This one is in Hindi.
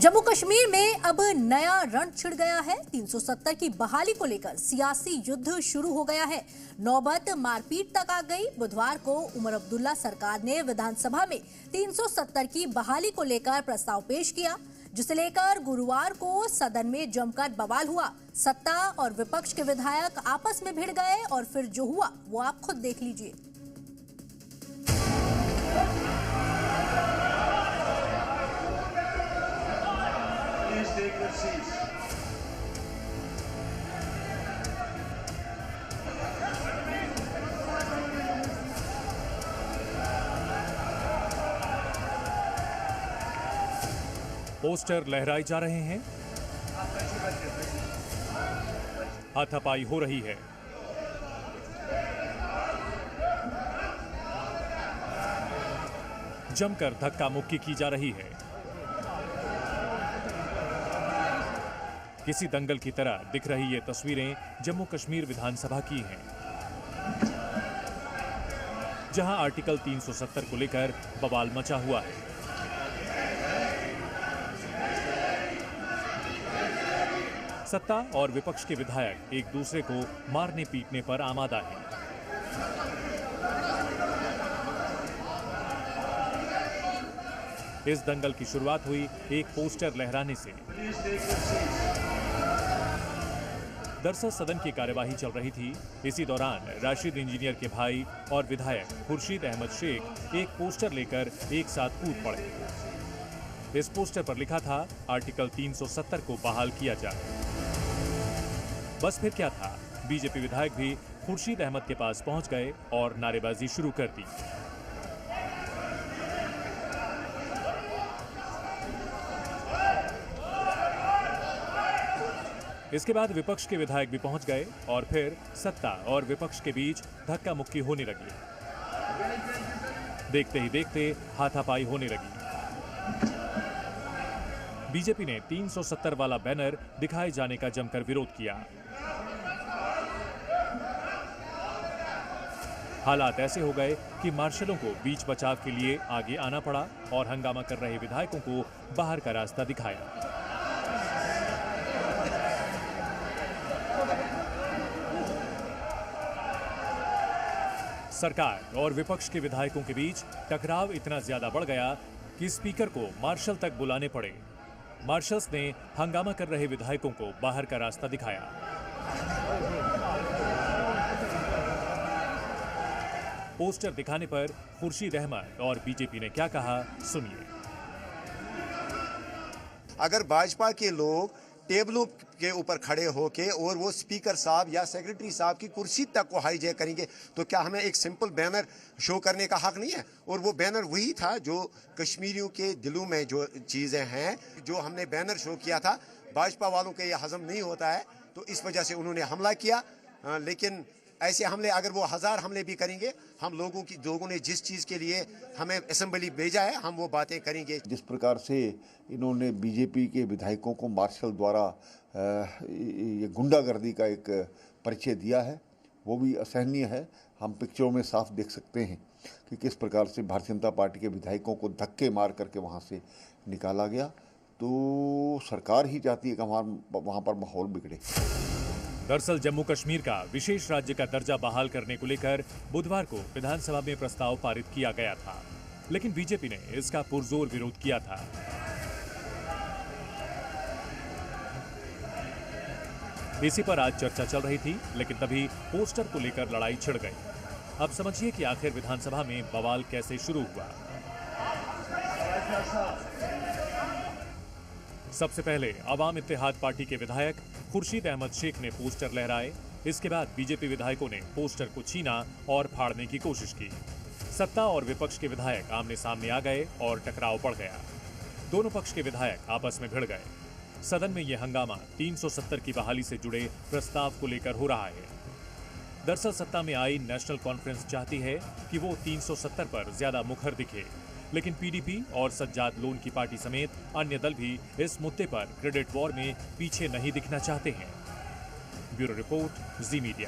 जम्मू कश्मीर में अब नया रण छिड़ गया है। 370 की बहाली को लेकर सियासी युद्ध शुरू हो गया है। नौबत मारपीट तक आ गई। बुधवार को उमर अब्दुल्ला सरकार ने विधानसभा में 370 की बहाली को लेकर प्रस्ताव पेश किया, जिसे लेकर गुरुवार को सदन में जमकर बवाल हुआ। सत्ता और विपक्ष के विधायक आपस में भिड़ गए और फिर जो हुआ वो आप खुद देख लीजिए। पोस्टर लहराए जा रहे हैं, हाथापाई हो रही है। जमकर धक्का मुक्की की जा रही है। किसी दंगल की तरह दिख रही ये तस्वीरें जम्मू कश्मीर विधानसभा की हैं, जहां आर्टिकल 370 को लेकर बवाल मचा हुआ है। सत्ता और विपक्ष के विधायक एक दूसरे को मारने पीटने पर आमादा हैं। इस दंगल की शुरुआत हुई एक पोस्टर लहराने से। दरअसल सदन की कार्यवाही चल रही थी। इसी दौरान राशिद इंजीनियर के भाई और विधायक खुर्शीद अहमद शेख एक पोस्टर लेकर एक साथ कूद पड़े। इस पोस्टर पर लिखा था, आर्टिकल 370 को बहाल किया जाए। बस फिर क्या था, बीजेपी विधायक भी खुर्शीद अहमद के पास पहुंच गए और नारेबाजी शुरू कर दी। इसके बाद विपक्ष के विधायक भी पहुंच गए और फिर सत्ता और विपक्ष के बीच धक्का मुक्की होने लगी। देखते ही देखते हाथापाई होने लगी। बीजेपी ने 370 वाला बैनर दिखाए जाने का जमकर विरोध किया। हालात ऐसे हो गए कि मार्शलों को बीच बचाव के लिए आगे आना पड़ा और हंगामा कर रहे विधायकों को बाहर का रास्ता दिखाया। सरकार और विपक्ष के विधायकों के बीच टकराव इतना ज्यादा बढ़ गया कि स्पीकर को मार्शल तक बुलाने पड़े। मार्शल्स ने हंगामा कर रहे विधायकों को बाहर का रास्ता दिखाया। पोस्टर दिखाने पर खुर्शीद अहमद और बीजेपी ने क्या कहा, सुनिए। अगर भाजपा के लोग टेबलों के ऊपर खड़े होके और वो स्पीकर साहब या सेक्रेटरी साहब की कुर्सी तक को हाईजैक करेंगे, तो क्या हमें एक सिंपल बैनर शो करने का हक नहीं है? और वो बैनर वही था जो कश्मीरियों के दिलों में जो चीज़ें हैं, जो हमने बैनर शो किया था। भाजपा वालों के ये हजम नहीं होता है, तो इस वजह से उन्होंने हमला किया। लेकिन ऐसे हमले अगर वो 1000 हमले भी करेंगे, हम लोगों ने जिस चीज़ के लिए हमें असेंबली भेजा है, हम वो बातें करेंगे। जिस प्रकार से इन्होंने बीजेपी के विधायकों को मार्शल द्वारा ये गुंडागर्दी का एक परिचय दिया है, वो भी असहनीय है। हम पिक्चरों में साफ देख सकते हैं कि किस प्रकार से भारतीय जनता पार्टी के विधायकों को धक्के मार करके वहाँ से निकाला गया। तो सरकार ही चाहती है कि वहाँ पर माहौल बिगड़े। दरअसल जम्मू कश्मीर का विशेष राज्य का दर्जा बहाल करने को लेकर बुधवार को विधानसभा में प्रस्ताव पारित किया गया था, लेकिन बीजेपी ने इसका पुरजोर विरोध किया था। इसी पर आज चर्चा चल रही थी, लेकिन तभी पोस्टर को लेकर लड़ाई छिड़ गई। अब समझिए कि आखिर विधानसभा में बवाल कैसे शुरू हुआ। सबसे पहले अवाम इत्तेहाद पार्टी के विधायक खुर्शीद अहमद शेख ने पोस्टर लहराए। इसके बाद बीजेपी विधायकों ने पोस्टर को छीना और फाड़ने की कोशिश की। सत्ता और विपक्ष के विधायक आमने सामने आ गए और टकराव बढ़ गया। दोनों पक्ष के विधायक आपस में भिड़ गए। सदन में यह हंगामा 370 की बहाली से जुड़े प्रस्ताव को लेकर हो रहा है। दरअसल सत्ता में आई नेशनल कॉन्फ्रेंस चाहती है कि वो 370 पर ज्यादा मुखर दिखे, लेकिन पीडीपी और सज्जाद लोन की पार्टी समेत अन्य दल भी इस मुद्दे पर क्रेडिट वॉर में पीछे नहीं दिखना चाहते हैं। ब्यूरो रिपोर्ट, जी मीडिया।